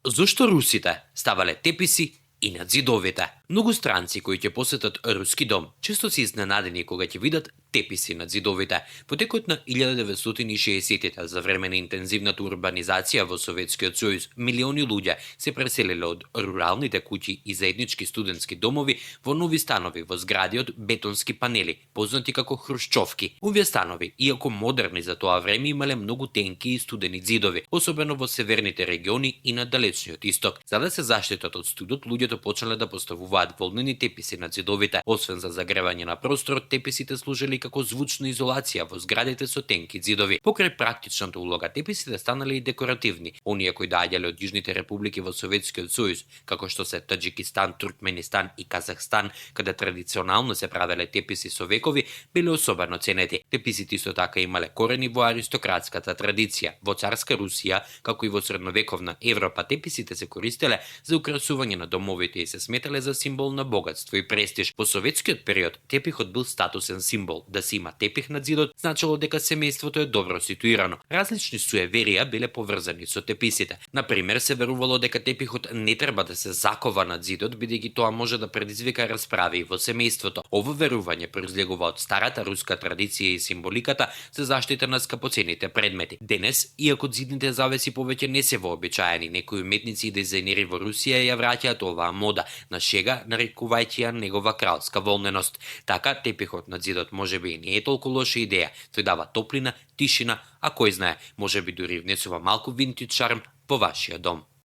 Зошто русите ставале теписи и над зидовите? Многу странци кои ќе посетат руски дом често се изненадени кога ќе видат теписи над зидовите. По текот на 1960-тите, за време на интензивната урбанизација во Советскиот сојуз, милиони луѓе се преселиле од руралните куќи и заеднички студентски домови во нови станови во згради од бетонски панели, познати како хрушчовки. Овие станови, иако модерни за тоа време, имале многу тенки и студени зидови, особено во северните региони и на далечниот исток. За да се заштитат од студот, луѓето почнале да поставуваат волнени теписи над зидовите. Освен за загревање на просторот, теписите служеле како звучна изолација во зградите со тенки зидови. Покрај практичната улога, теписите станале и декоративни. Оние кои доаѓале од јужните републики во Советскиот сојуз, како што се Таџикистан, Туркменистан и Казахстан, каде традиционално се правеле теписи со векови, биле особено ценети. Теписите исто така имале корени во аристократската традиција. Во царска Русија, како и во средновековна Европа, теписите се користеле за украсување на домовите и се сметале за символ на богатство и престиж. Во советскиот период тепихот бил статусен символ. Да се има тепих над зидот значило дека семејството е добро ситуирано. Различни суеверија биле поврзани со теписите. Например, се верувало дека тепихот не треба да се закова над зидот, бидејќи тоа може да предизвика расправи во семејството. Ово верување произлегува од старата руска традиција и символиката за заштита на скапоцените предмети. Денес, иако зидните завеси повеќе не се вообичаени, некои уметници и дизајнери во Русија ја враќаат оваа мода, на шега нарекувајќи ја негова кралска волненост. Така, тепихот над зидот можеби и не е толку лоша идеја. Тој дава топлина, тишина, а кој знае, можеби дури внесува малку винтидж шарм во вашиот дом.